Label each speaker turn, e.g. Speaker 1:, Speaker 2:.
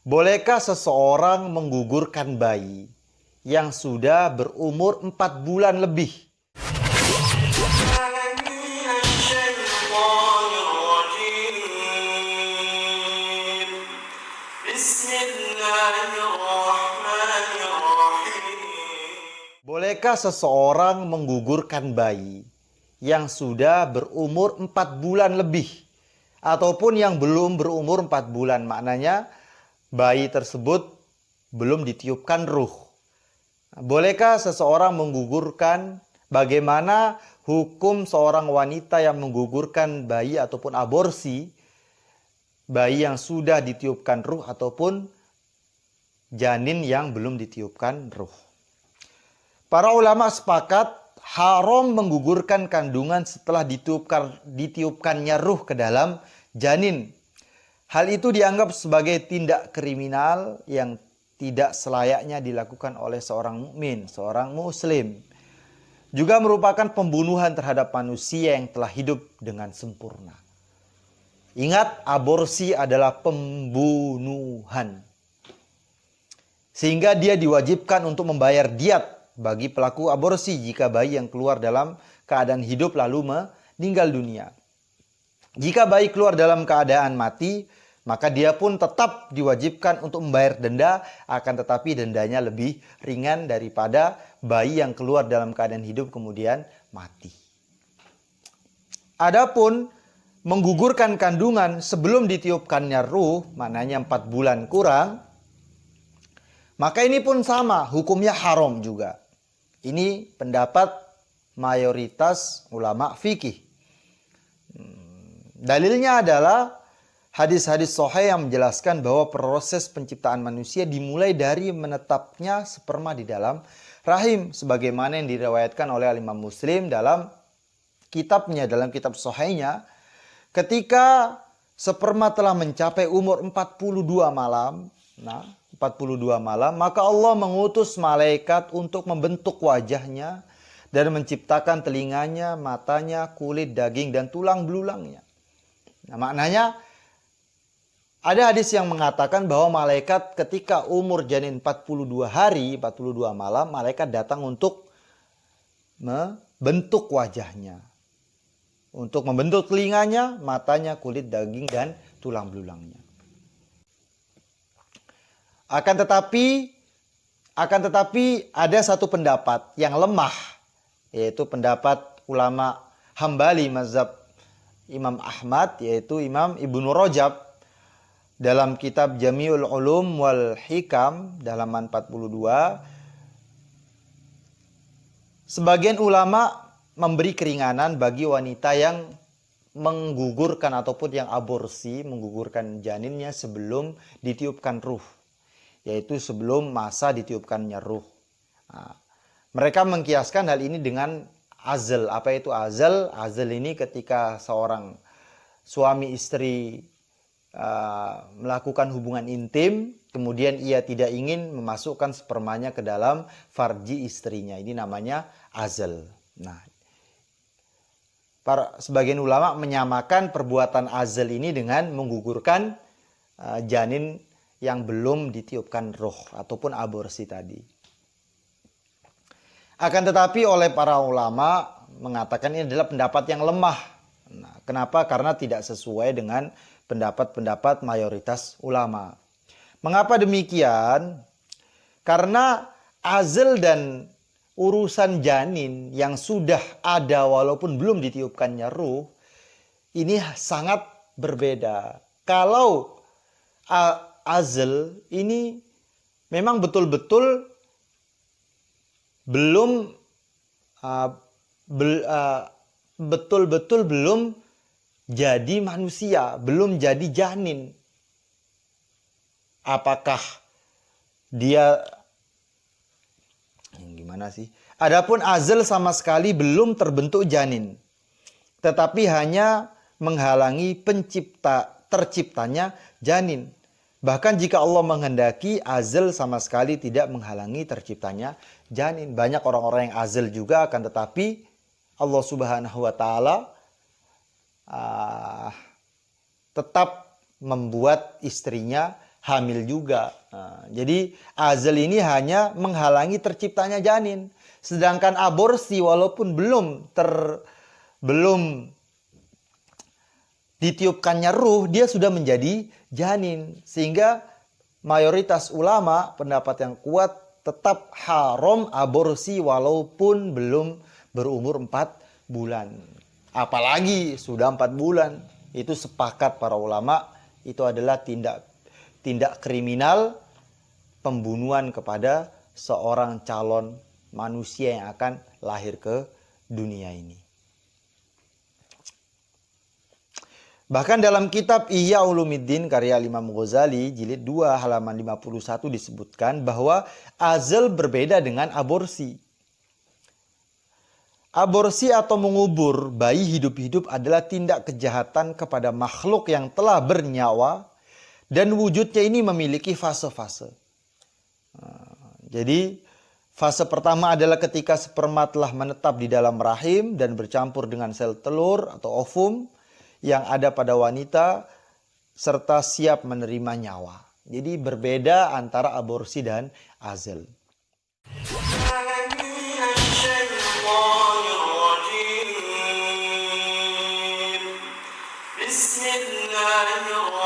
Speaker 1: Bolehkah seseorang menggugurkan bayi yang sudah berumur 4 bulan lebih? Bolehkah seseorang menggugurkan bayi yang sudah berumur 4 bulan lebih ataupun yang belum berumur 4 bulan? Maknanya bayi tersebut belum ditiupkan ruh. Bolehkah seseorang menggugurkan? Bagaimana hukum seorang wanita yang menggugurkan bayi ataupun aborsi bayi yang sudah ditiupkan ruh ataupun janin yang belum ditiupkan ruh? Para ulama sepakat haram menggugurkan kandungan setelah ditiupkannya ruh ke dalam janin. Hal itu dianggap sebagai tindak kriminal yang tidak selayaknya dilakukan oleh seorang mukmin, seorang muslim. Juga merupakan pembunuhan terhadap manusia yang telah hidup dengan sempurna. Ingat, aborsi adalah pembunuhan. Sehingga dia diwajibkan untuk membayar diat bagi pelaku aborsi jika bayi yang keluar dalam keadaan hidup lalu meninggal dunia. Jika bayi keluar dalam keadaan mati, maka dia pun tetap diwajibkan untuk membayar denda, akan tetapi dendanya lebih ringan daripada bayi yang keluar dalam keadaan hidup kemudian mati. Adapun menggugurkan kandungan sebelum ditiupkannya ruh, maknanya 4 bulan kurang, maka ini pun sama, hukumnya haram juga. Ini pendapat mayoritas ulama fikih. Dalilnya adalah hadis-hadis sahih yang menjelaskan bahwa proses penciptaan manusia dimulai dari menetapnya sperma di dalam rahim, sebagaimana yang diriwayatkan oleh Imam Muslim dalam kitabnya, dalam kitab sahihnya, ketika sperma telah mencapai umur 42 malam. Nah, 42 malam, maka Allah mengutus malaikat untuk membentuk wajahnya dan menciptakan telinganya, matanya, kulit, daging, dan tulang belulangnya. Nah, maknanya ada hadis yang mengatakan bahwa malaikat ketika umur janin 42 hari, 42 malam, malaikat datang untuk membentuk wajahnya. Untuk membentuk telinganya, matanya, kulit, daging, dan tulang belulangnya. Akan tetapi ada satu pendapat yang lemah, yaitu pendapat ulama Hambali mazhab Imam Ahmad, yaitu Imam Ibnu Rajab dalam kitab Jami'ul Ulum wal Hikam halaman 42. Sebagian ulama memberi keringanan bagi wanita yang menggugurkan ataupun yang aborsi, menggugurkan janinnya sebelum ditiupkan ruh, yaitu sebelum masa ditiupkannya ruh. Nah, mereka mengkiaskan hal ini dengan azal. Apa itu azal? Azal ini ketika seorang suami istri melakukan hubungan intim, kemudian ia tidak ingin memasukkan spermanya ke dalam farji istrinya. Ini namanya azal. Nah, sebagian ulama menyamakan perbuatan azal ini dengan menggugurkan janin yang belum ditiupkan ruh ataupun aborsi tadi. Akan tetapi oleh para ulama mengatakan ini adalah pendapat yang lemah. Nah, kenapa? Karena tidak sesuai dengan pendapat-pendapat mayoritas ulama. Mengapa demikian? Karena azal dan urusan janin yang sudah ada walaupun belum ditiupkannya ruh, ini sangat berbeda. Kalau azal ini memang betul-betul belum belum jadi manusia, belum jadi janin. Apakah dia gimana sih? Adapun azal sama sekali belum terbentuk janin, tetapi hanya menghalangi terciptanya janin. Bahkan jika Allah menghendaki, azal sama sekali tidak menghalangi terciptanya janin. Banyak orang-orang yang azal juga, akan tetapi Allah Subhanahu wa Ta'ala tetap membuat istrinya hamil juga. Nah, jadi azal ini hanya menghalangi terciptanya janin. Sedangkan aborsi walaupun belum ditiupkannya ruh, dia sudah menjadi janin. Sehingga mayoritas ulama pendapat yang kuat tetap haram aborsi walaupun belum berumur 4 bulan. Apalagi sudah 4 bulan. Itu sepakat para ulama, itu adalah tindak kriminal pembunuhan kepada seorang calon manusia yang akan lahir ke dunia ini. Bahkan dalam kitab Ihya Ulumuddin karya Imam Ghazali jilid 2 halaman 51 disebutkan bahwa azal berbeda dengan aborsi. Aborsi atau mengubur bayi hidup-hidup adalah tindak kejahatan kepada makhluk yang telah bernyawa dan wujudnya ini memiliki fase-fase. Jadi fase pertama adalah ketika sperma telah menetap di dalam rahim dan bercampur dengan sel telur atau ovum yang ada pada wanita serta siap menerima nyawa. Jadi berbeda antara aborsi dan azal. Bismillahirrahmanirrahim.